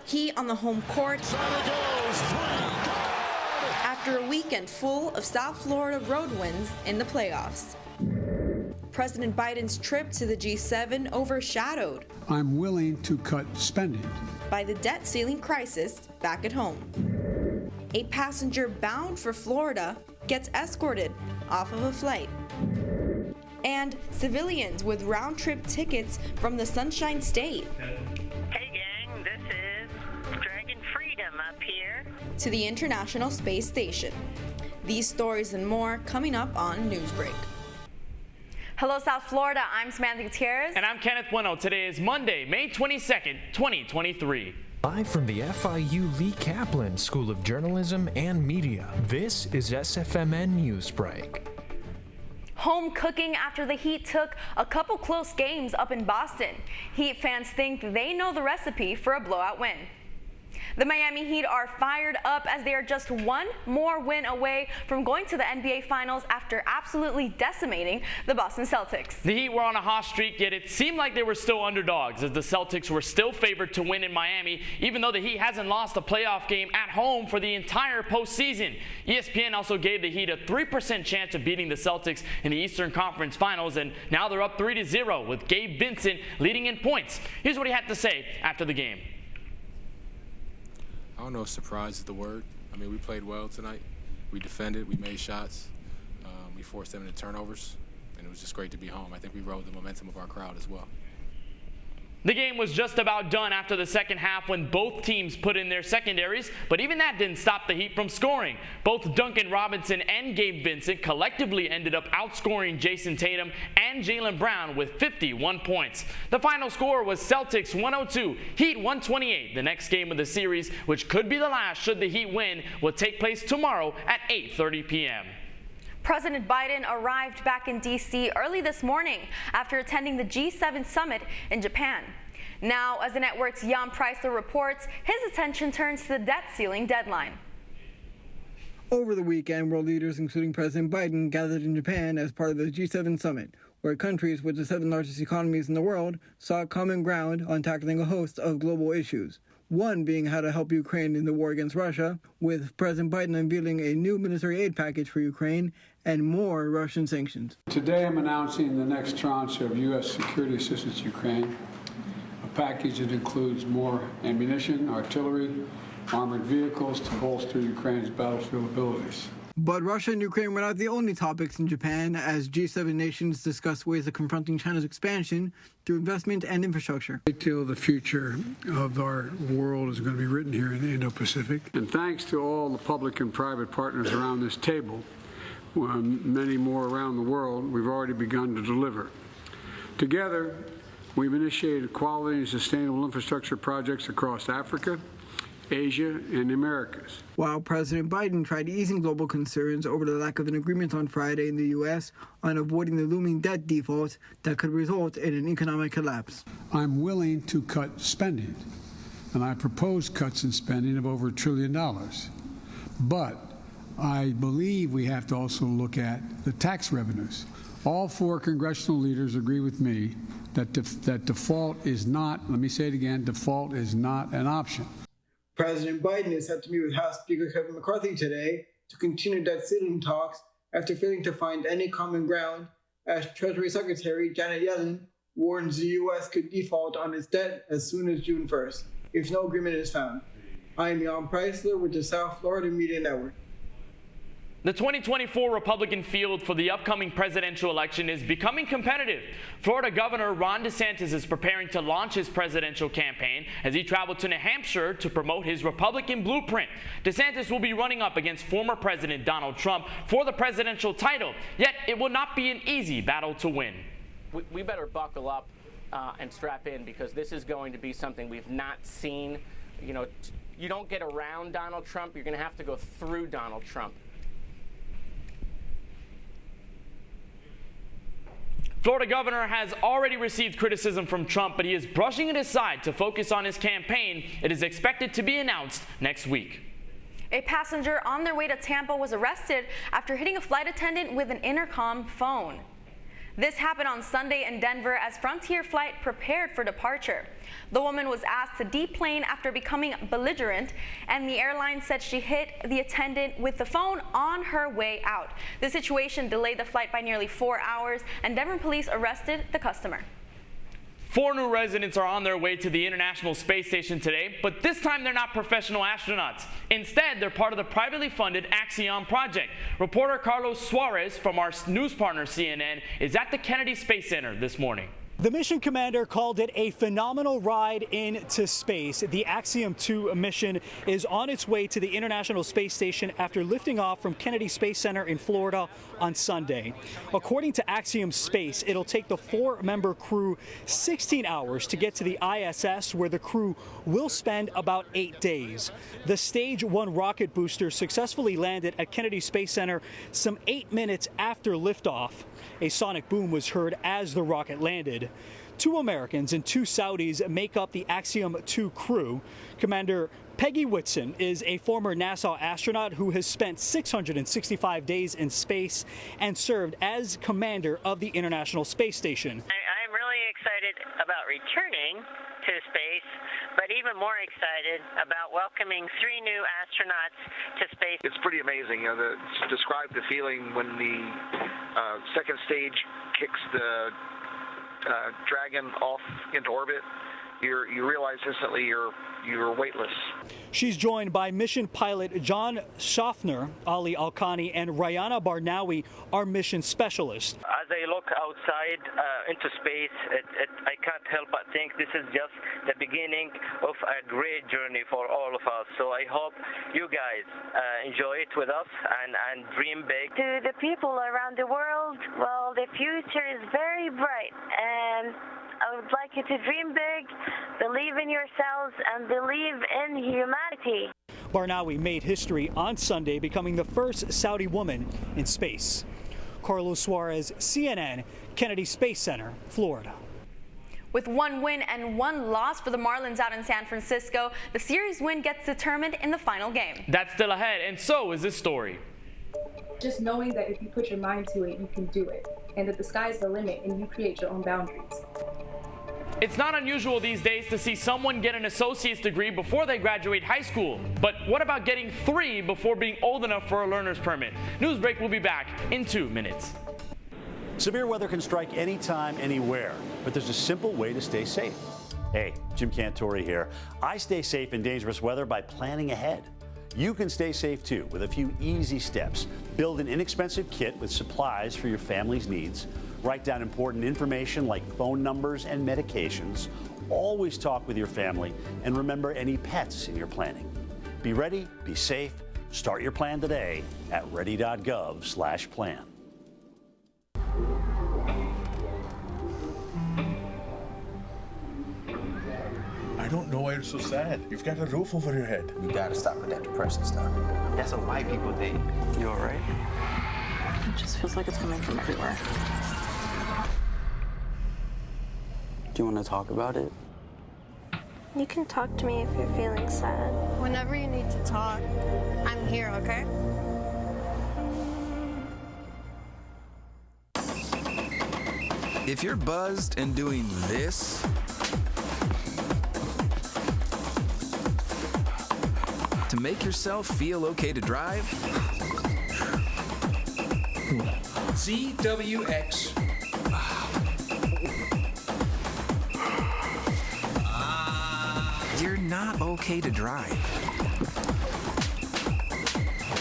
Heat on the home court after a weekend full of South Florida road wins in the playoffs. President Biden's trip to the G7 overshadowed I'm willing to cut spending by the debt ceiling crisis back at home. A passenger bound for Florida gets escorted off of a flight. And civilians with round-trip tickets from the Sunshine State to the International Space Station. These stories and more coming up on Newsbreak. Hello, South Florida. I'm Samantha Gutierrez. And I'm Kenneth Bueno. Today is Monday, May 22nd, 2023. Live from the FIU Lee Kaplan School of Journalism and Media, this is SFMN Newsbreak. Home cooking after the Heat took a couple close games up in Boston. Heat fans think they know the recipe for a blowout win. The Miami Heat are fired up as they are just one more win away from going to the NBA Finals after absolutely decimating the Boston Celtics. The Heat were on a hot streak, yet it seemed like they were still underdogs as the Celtics were still favored to win in Miami, even though the Heat hasn't lost a playoff game at home for the entire postseason. ESPN also gave the Heat a 3% chance of beating the Celtics in the Eastern Conference Finals, and now they're up 3-0 with Gabe Vincent leading in points. Here's what he had to say after the game. I don't know if surprise is the word. I mean, we played well tonight. We defended, we made shots, we forced them into turnovers, and it was just great to be home. I think we rode the momentum of our crowd as well. The game was just about done after the second half when both teams put in their secondaries, but even that didn't stop the Heat from scoring. Both Duncan Robinson and Gabe Vincent collectively ended up outscoring Jason Tatum and Jaylen Brown with 51 points. The final score was Celtics 102, Heat 128. The next game of the series, which could be the last should the Heat win, will take place tomorrow at 8:30 p.m. President Biden arrived back in D.C. early this morning after attending the G7 summit in Japan. Now, as the network's Jan Preisler reports, his attention turns to the debt ceiling deadline. Over the weekend, world leaders, including President Biden, gathered in Japan as part of the G7 summit, where countries with the 7 largest economies in the world sought common ground on tackling a host of global issues. One being how to help Ukraine in the war against Russia, with President Biden unveiling a new military aid package for Ukraine and more Russian sanctions. Today I'm announcing the next tranche of U.S. security assistance to Ukraine, a package that includes more ammunition, artillery, armored vehicles to bolster Ukraine's battlefield abilities. But Russia and Ukraine were not the only topics in Japan as G7 nations discussed ways of confronting China's expansion through investment and infrastructure. I feel the future of our world is going to be written here in the Indo-Pacific. And thanks to all the public and private partners around this table, many more around the world, we've already begun to deliver. Together, we've initiated quality and sustainable infrastructure projects across Africa, Asia, and the Americas. While President Biden tried easing global concerns over the lack of an agreement on Friday in the U.S. on avoiding the looming debt default that could result in an economic collapse. I'm willing to cut spending, and I propose cuts in spending of over $1 trillion. But I believe we have to also look at the tax revenues. All 4 congressional leaders agree with me that default is not, let me say it again, default is not an option. President Biden is set to meet with House Speaker Kevin McCarthy today to continue debt ceiling talks after failing to find any common ground, as Treasury Secretary Janet Yellen warns the U.S. could default on its debt as soon as June 1st, if no agreement is found. I am Jan Preisler with the South Florida Media Network. The 2024 Republican field for the upcoming presidential election is becoming competitive. Florida Governor Ron DeSantis is preparing to launch his presidential campaign as he traveled to New Hampshire to promote his Republican blueprint. DeSantis will be running up against former President Donald Trump for the presidential title, yet it will not be an easy battle to win. We better buckle up and strap in, because this is going to be something we've not seen. You know, you don't get around Donald Trump, you're going to have to go through Donald Trump. Florida governor has already received criticism from Trump, but he is brushing it aside to focus on his campaign. It is expected to be announced next week. A passenger on their way to Tampa was arrested after hitting a flight attendant with an intercom phone. This happened on Sunday in Denver as Frontier flight prepared for departure. The woman was asked to deplane after becoming belligerent, and the airline said she hit the attendant with the phone on her way out. The situation delayed the flight by nearly 4 hours, and Denver police arrested the customer. 4 new residents are on their way to the International Space Station today, but this time they're not professional astronauts. Instead, they're part of the privately funded Axiom project. Reporter Carlos Suarez from our news partner CNN is at the Kennedy Space Center this morning. The mission commander called it a phenomenal ride into space. The Axiom 2 mission is on its way to the International Space Station after lifting off from Kennedy Space Center in Florida on Sunday. According to Axiom Space, it'll take the 4-member crew 16 hours to get to the ISS, where the crew will spend about 8 days. The Stage 1 rocket booster successfully landed at Kennedy Space Center some 8 minutes after liftoff. A sonic boom was heard as the rocket landed. 2 Americans and 2 Saudis make up the Axiom 2 crew. Commander Peggy Whitson is a former NASA astronaut who has spent 665 days in space and served as commander of the International Space Station. I'm really excited about returning to space, but even more excited about welcoming 3 new astronauts to space. It's pretty amazing. To describe the feeling when the second stage kicks the Dragon off into orbit, you realize instantly you're weightless. She's joined by mission pilot John Schaffner, Ali Alkhani, and Rayana Barnawi, our mission specialist. As I look outside into space, I can't help but think this is just the beginning of a great journey for all of us. So I hope you guys enjoy it with us and dream big. To the people around the world, well, the future is very bright, and I would like you to dream big, believe in yourselves, and believe in humanity. Barnawi made history on Sunday, becoming the first Saudi woman in space. Carlos Suarez, CNN, Kennedy Space Center, Florida. With 1 win and 1 loss for the Marlins out in San Francisco, the series win gets determined in the final game. That's still ahead, and so is this story. Just knowing that if you put your mind to it, you can do it, and that the sky's the limit and you create your own boundaries. It's not unusual these days to see someone get an associate's degree before they graduate high school. But what about getting 3 before being old enough for a learner's permit? Newsbreak will be back in 2 minutes. Severe weather can strike anytime, anywhere, but there's a simple way to stay safe. Hey, Jim Cantore here. I stay safe in dangerous weather by planning ahead. You can stay safe too with a few easy steps. Build an inexpensive kit with supplies for your family's needs. Write down important information like phone numbers and medications. Always talk with your family, and remember any pets in your planning. Be ready, be safe. Start your plan today at ready.gov/plan. I don't know why you're so sad. You've got a roof over your head. You gotta stop with that depression stuff. That's what white people think. You all right? It just feels like it's coming from everywhere. Do you want to talk about it? You can talk to me if you're feeling sad. Whenever you need to talk, I'm here, okay? If you're buzzed and doing this, to make yourself feel okay to drive, ZWX. You're not okay to drive.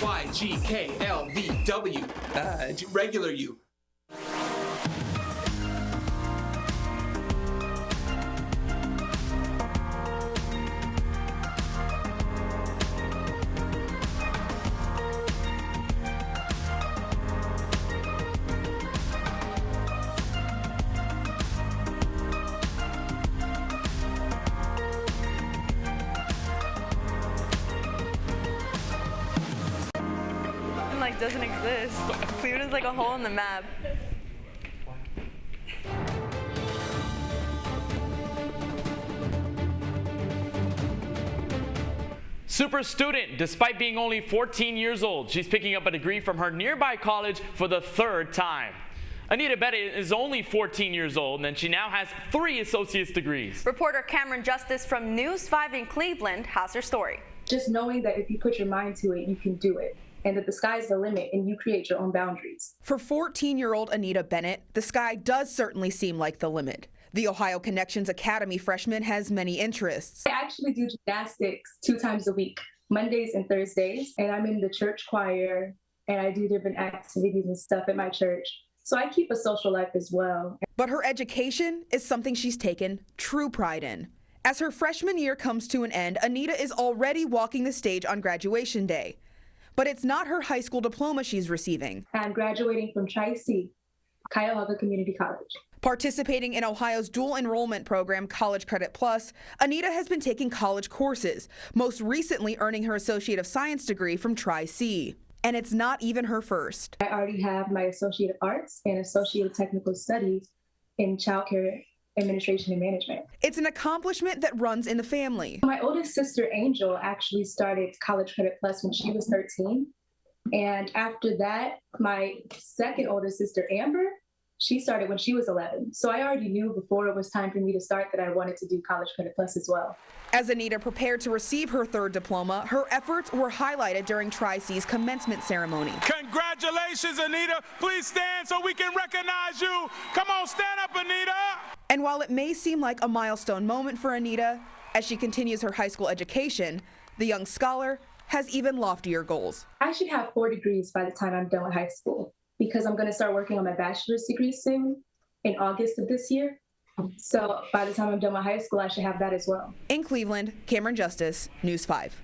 YGKLVW. Regular you. Doesn't exist. Cleveland's like a hole in the map. Super student, despite being only 14 years old, she's picking up a degree from her nearby college for the 3rd time. Anita Bennett is only 14 years old, and she now has 3 associate's degrees. Reporter Cameron Justice from News 5 in Cleveland has her story. Just knowing that if you put your mind to it, you can do it, and that the sky's the limit and you create your own boundaries. For 14-year-old Anita Bennett, the sky does certainly seem like the limit. The Ohio Connections Academy freshman has many interests. I actually do gymnastics 2 times a week, Mondays and Thursdays, and I'm in the church choir, and I do different activities and stuff at my church. So I keep a social life as well. But her education is something she's taken true pride in. As her freshman year comes to an end, Anita is already walking the stage on graduation day. But it's not her high school diploma she's receiving. I'm graduating from Tri-C, Cuyahoga Community College. Participating in Ohio's dual enrollment program, College Credit Plus, Anita has been taking college courses, most recently earning her Associate of Science degree from Tri-C. And it's not even her first. I already have my Associate of Arts and Associate of Technical Studies in Child Care Administration and Management. It's an accomplishment that runs in the family. My oldest sister, Angel, actually started College Credit Plus when she was 13. And after that, my second oldest sister, Amber, she started when she was 11. So I already knew before it was time for me to start that I wanted to do College Credit Plus as well. As Anita prepared to receive her 3rd diploma, her efforts were highlighted during Tri-C's commencement ceremony. Congratulations, Anita. Please stand so we can recognize you. Come on, stand up, Anita. And while it may seem like a milestone moment for Anita, as she continues her high school education, the young scholar has even loftier goals. I should have 4 degrees by the time I'm done with high school, because I'm going to start working on my bachelor's degree soon in August of this year. So by the time I'm done with high school, I should have that as well. In Cleveland, Cameron Justice, News 5.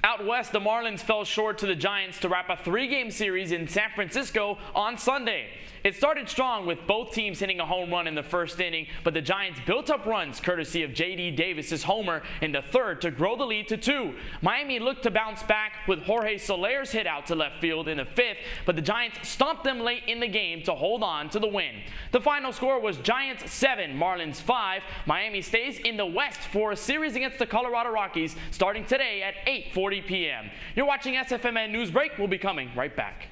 Out west, the Marlins fell short to the Giants to wrap a 3-game series in San Francisco on Sunday. It started strong with both teams hitting a home run in the first inning, but the Giants built up runs courtesy of J.D. Davis's homer in the 3rd to grow the lead to 2. Miami looked to bounce back with Jorge Soler's hit out to left field in the 5th, but the Giants stomped them late in the game to hold on to the win. The final score was Giants 7, Marlins 5. Miami stays in the West for a series against the Colorado Rockies starting today at 8:40 p.m. You're watching SFMN Newsbreak. We'll be coming right back.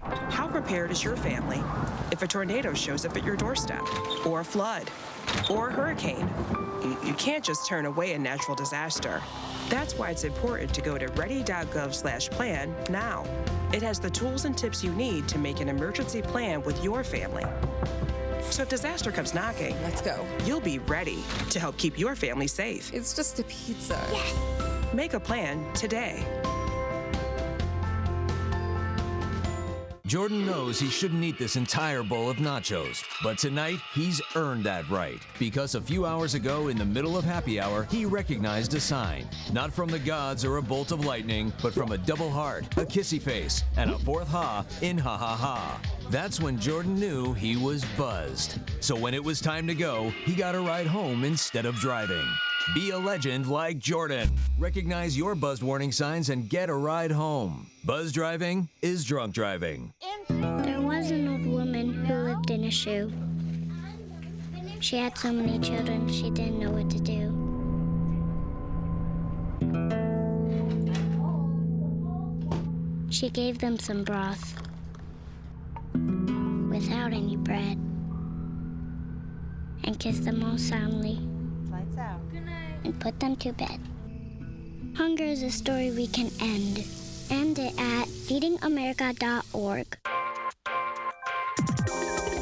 How prepared is your family if a tornado shows up at your doorstep, or a flood, or a hurricane? You can't just turn away a natural disaster. That's why it's important to go to ready.gov/plan now. It has the tools and tips you need to make an emergency plan with your family. So if disaster comes knocking, let's go. You'll be ready to help keep your family safe. It's just a pizza. Yes. Make a plan today. Jordan knows he shouldn't eat this entire bowl of nachos, but tonight he's earned that right because a few hours ago in the middle of happy hour, he recognized a sign, not from the gods or a bolt of lightning, but from a double heart, a kissy face, and a 4th ha in ha ha ha. That's when Jordan knew he was buzzed. So when it was time to go, he got a ride home instead of driving. Be a legend like Jordan. Recognize your buzzed warning signs and get a ride home. Buzz driving is drunk driving. There was an old woman who lived in a shoe. She had so many children, she didn't know what to do. She gave them some broth without any bread and kissed them all soundly. Lights out. And put them to bed. Hunger is a story we can end. End it at feedingamerica.org.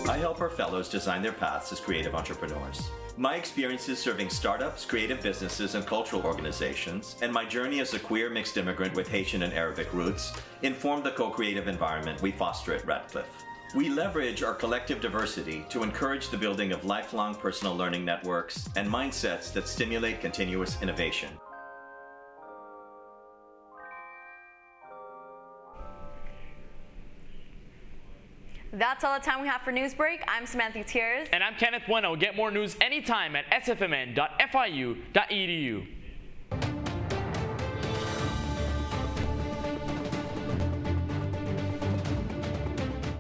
I help our fellows design their paths as creative entrepreneurs. My experiences serving startups, creative businesses, and cultural organizations, and my journey as a queer mixed immigrant with Haitian and Arabic roots, inform the co-creative environment we foster at Radcliffe. We leverage our collective diversity to encourage the building of lifelong personal learning networks and mindsets that stimulate continuous innovation. That's all the time we have for Newsbreak. I'm Samantha Gutierrez. And I'm Kenneth Bueno. Get more news anytime at sfmn.fiu.edu.